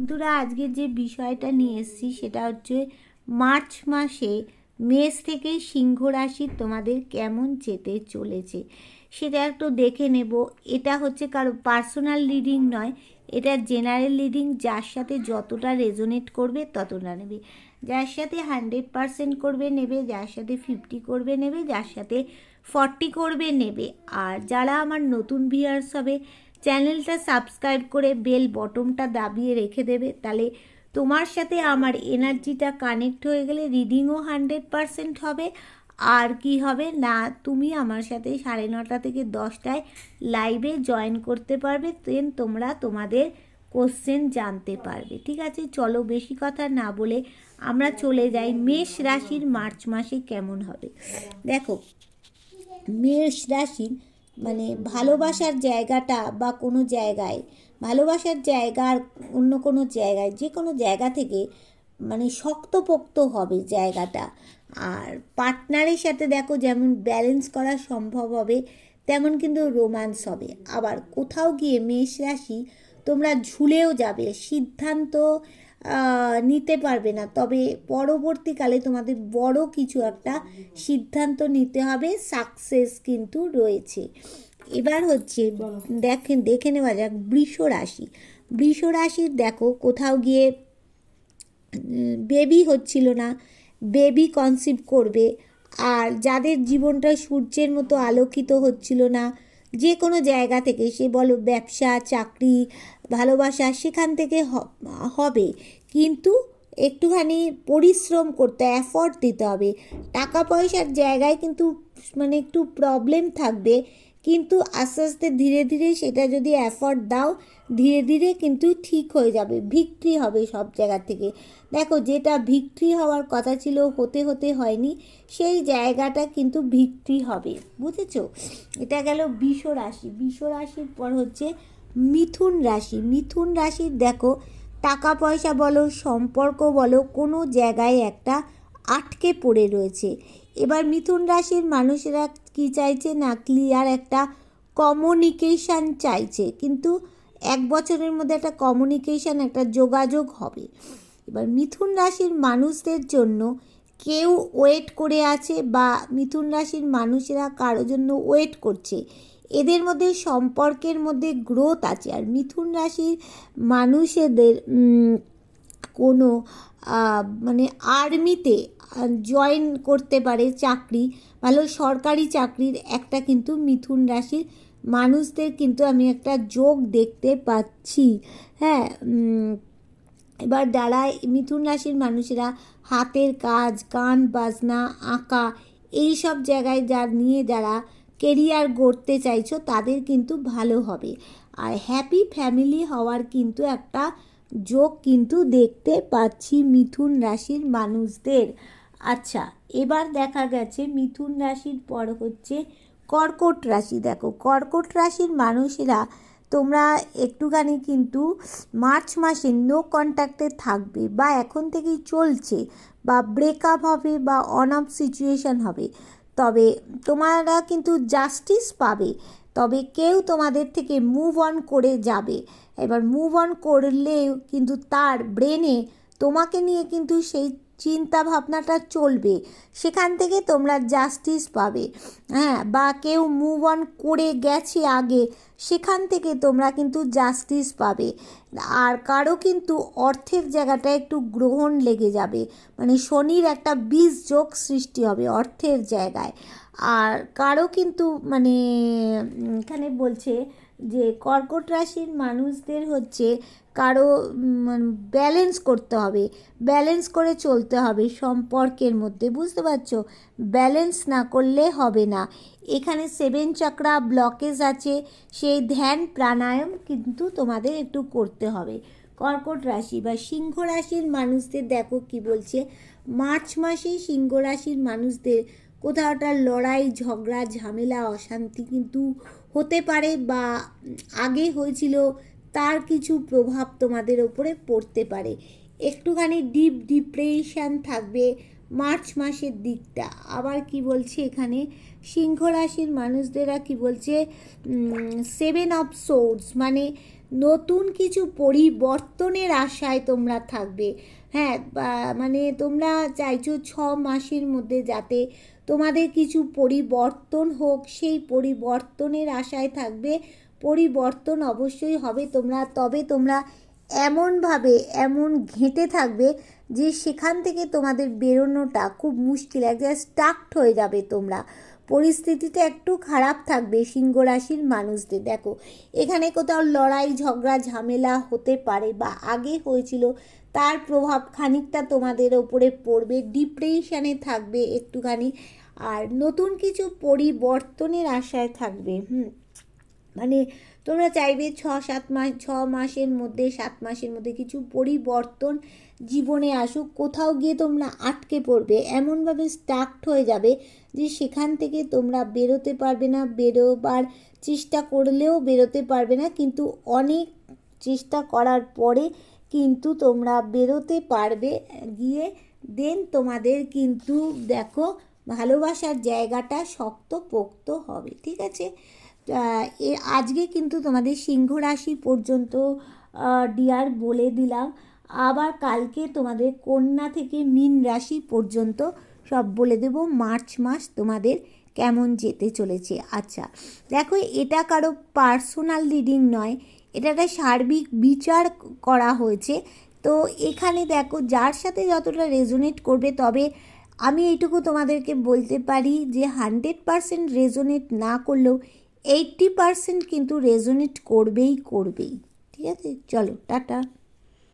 বন্ধুরা, আজকে যে বিষয়টা নিয়ে এসেছি সেটা হচ্ছে মার্চ মাসে মেষ থেকে সিংহ রাশি তোমাদের কেমন যেতে চলেছে সেটা একটু দেখে নেব। এটা হচ্ছে কারো পার্সোনাল রিডিং নয়, এটা জেনারেল রিডিং। যার সাথে যতটা রেজোনেট করবে ততটা নেবে, যার সাথে 100% করবে নেবে, যার সাথে 50 করবে নেবে, যার সাথে 40 করবে নেবে। আর যারা আমার নতুন ভিউয়ার্স হবে, চ্যানেলটা সাবস্ক্রাইব করে বেল বটনটা দাবিয়ে রেখে দেবে, তাহলে তোমার সাথে আমার এনার্জিটা কানেক্ট হয়ে গেলে রিডিংও 100% হবে। আর কি হবে না, তুমি আমার সাথে 9:30 থেকে 10টায় লাইভে জয়েন করতে পারবে, দেন তোমরা তোমাদের কোশ্চেন জানতে পারবে। ঠিক আছে, চলো বেশি কথা না বলে আমরা চলে যাই মেষ রাশির মার্চ মাসে কেমন হবে। দেখো, মেষ রাশির মানে ভালোবাসার জায়গাটা বা কোনো জায়গায়, ভালোবাসার জায়গার অন্য কোনো জায়গায়, যে কোনো জায়গা থেকে মানে শক্তপোক্ত হবে জায়গাটা। আর পার্টনারের সাথে দেখো যেমন ব্যালেন্স করা সম্ভব হবে, তেমন কিন্তু রোম্যান্স হবে। আবার কোথাও গিয়ে মেষ রাশি তোমরা ঝুলেও যাবে, সিদ্ধান্ত নিতে পারবে না, তবে পরবর্তীকালে তোমাদের বড় কিছু একটা সিদ্ধান্ত নিতে হবে, সাকসেস কিন্তু রয়েছে। এবার হচ্ছে দেখে নেওয়া যাক বৃষ রাশি। বৃষ রাশির দেখো কোথাও গিয়ে বেবি হচ্ছিল না, বেবি কনসিভ করবে। আর যাদের জীবনটা সূর্যের মতো আলোকিত হচ্ছিল না, যে কোনো জায়গা থেকে, সে বলো ব্যবসা, চাকরি, ভালোবাসা, সেখান থেকে হবে, কিন্তু একটুখানি পরিশ্রম করতে, এফর্ট দিতে হবে। টাকা পয়সার জায়গায় কিন্তু মানে একটু প্রবলেম থাকবে, কিন্তু আস্তে আস্তে ধীরে ধীরে সেটা যদি এফর্ট দাও, ধীরে ধীরে কিন্তু ঠিক হয়ে যাবে, ভিক্টরি হবে সব জায়গা থেকে। দেখো, যেটা ভিক্টরি হওয়ার কথা ছিল, হতে হতে হয়নি, সেই জায়গাটা কিন্তু ভিক্টরি হবে, বুঝেছো? এটা গেল বৃষ রাশি। বৃষ রাশির পর হচ্ছে মিথুন রাশি। মিথুন রাশির দেখো টাকা পয়সা বলো, সম্পর্ক বলো, কোনো জায়গায় একটা আটকে পড়ে রয়েছে। এবার মিথুন রাশির মানুষেরা কি চাইছে না, ক্লিয়ার একটা কমিউনিকেশান চাইছে, কিন্তু 1 বছরের মধ্যে একটা কমিউনিকেশান, একটা যোগাযোগ হবে। এবার মিথুন রাশির মানুষদের জন্য কেউ ওয়েট করে আছে, বা মিথুন রাশির মানুষেরা কারোর জন্য ওয়েট করছে। এদের মধ্যে সম্পর্কের মধ্যে গ্রোথ আছে। আর মিথুন রাশির মানুষেদের কোনো মানে আর্মিতে জয়েন করতে পারে, চাকরি, ভালো সরকারি চাকরির একটা কিন্তু মিথুন রাশির মানুষদের কিন্তু আমি একটা যোগ দেখতে পাচ্ছি। হ্যাঁ, এবার যারা মিথুন রাশির মানুষেরা হাতের কাজ, গান বাজনা, আঁকা, এই সব জায়গায় যারা কেরিয়ার গড়তে চাইছো, তাদের কিন্তু ভালো হবে। আর হ্যাপি ফ্যামিলি হওয়ার কিন্তু একটা যোগ কিন্তু দেখতে পাচ্ছি মিথুন রাশির মানুষদের। আচ্ছা, এবার দেখা গেছে মিথুন রাশির পর হচ্ছে কর্কট রাশি। দেখো, কর্কট রাশির মানুষেরা তোমরা একটুখানি কিন্তু মার্চ মাসে নো কন্ট্যাক্টে থাকবে, বা এখন থেকেই চলছে, বা ব্রেকআপ হবে, বা অন অফ সিচুয়েশান হবে। তবে তোমরা কিন্তু জাস্টিস পাবে, তবে কেউ তোমাদের থেকে মুভ অন করে যাবে। এবার মুভ অন করলেও কিন্তু তার ব্রেনে তোমাকে নিয়ে কিন্তু সেই চিন্তা ভাবনাটা চলবে, সেখান থেকে তোমরা জাস্টিস পাবে। হ্যাঁ, বা কেউ মুভ অন করে গেছে আগে, সেখান থেকে তোমরা কিন্তু জাস্টিস পাবে। আর কারো কিন্তু অর্থের জায়গাটা একটু গ্রহণ লেগে যাবে, মানে শনির একটা বীজ যোগ সৃষ্টি হবে অর্থের জায়গায়। আর কারো কিন্তু মানে এখানে বলছে যে কর্কট রাশির মানুষদের হচ্ছে কারো ব্যালেন্স করতে হবে, ব্যালেন্স করে চলতে হবে সম্পর্কের মধ্যে, বুঝতে পারছো? ব্যালেন্স না করলে হবে না। এখানে 7 চক্রা ব্লকেজ আছে, সেই ধ্যান প্রাণায়াম কিন্তু তোমাদের একটু করতে হবে। কর্কট রাশি বা সিংহ রাশির মানুষদের দেখো কি বলছে, মার্চ মাসে সিংহ রাশির মানুষদের কোথাও একটা লড়াই, ঝগড়া, ঝামেলা, অশান্তি কিন্তু হতে পারে, বা আগে হয়েছিল তার কিছু প্রভাব তোমাদের ওপরে পড়তে পারে। একটুখানি ডিপ ডিপ্রেশন থাকবে মার্চ মাসের দিকটা। আবার কি বলছে এখানে, সিংহ রাশির মানুষদেরা কি বলছে, 7 অফ সোর্ডস, মানে নতুন কিছু পরিবর্তনের আশায় তোমরা থাকবে। হ্যাঁ, মানে তোমরা চাইছো 6 মাসের মধ্যে যাতে তোমাদের কিছু পরিবর্তন হোক, সেই পরিবর্তনের আশায় থাকবে। পরিবর্তন অবশ্যই হবে, তবে তোমরা এমনভাবে এমন ঘেঁটে থাকবে যে সেখান থেকে তোমাদের বেরোনোটা খুব মুশকিল, এক জায়গায় স্টাকড হয়ে যাবে তোমরা। পরিস্থিতিটা একটু খারাপ থাকবে সিংহ রাশির মানুষদের। দেখো, এখানে কোথাও লড়াই ঝগড়া ঝামেলা হতে পারে বা আগে হয়েছিল, তার প্রভাব খানিকটা তোমাদের ওপরে পড়বে, ডিপ্রেশনে থাকবে একটুখানি, আর নতুন কিছু পরিবর্তনের আশায় থাকবে। মানে তোমরা চাইবে 6 মাসের মধ্যে 7 মাসের মধ্যে কিছু পরিবর্তন জীবনে আসুক। কোথাও গিয়ে তোমরা আটকে পড়বে, এমনভাবে স্টাকড হয়ে যাবে যে সেখান থেকে তোমরা বেরোতে পারবে না, বেরোবার চেষ্টা করলেও বেরোতে পারবে না, কিন্তু অনেক চেষ্টা করার পরে কিন্তু তোমরা বেরোতে পারবে গিয়ে। দেন তোমাদের কিন্তু দেখো ভালোবাসার জায়গাটা শক্তপোক্ত হবে, ঠিক আছে। আজকে কিন্তু তোমাদের সিংহ রাশি পর্যন্ত ডিয়ার বলে দিলাম, আবার কালকে তোমাদের কন্যা থেকে মীন রাশি পর্যন্ত সব বলে দেব মার্চ মাস তোমাদের কেমন যেতে চলেছে। আচ্ছা দেখো, এটা কারো পার্সোনাল রিডিং নয়, এটা একটা সার্বিক বিচার করা হয়েছে। তো এখানে দেখো যার সাথে যতটা রেজোনেট করবে, তবে আমি এইটুকু তোমাদেরকে বলতে পারি যে 100% রেজোনেট না করলেও 80% কিন্তু রেজোনেট করবেই। ঠিক আছে, চলো টাটা।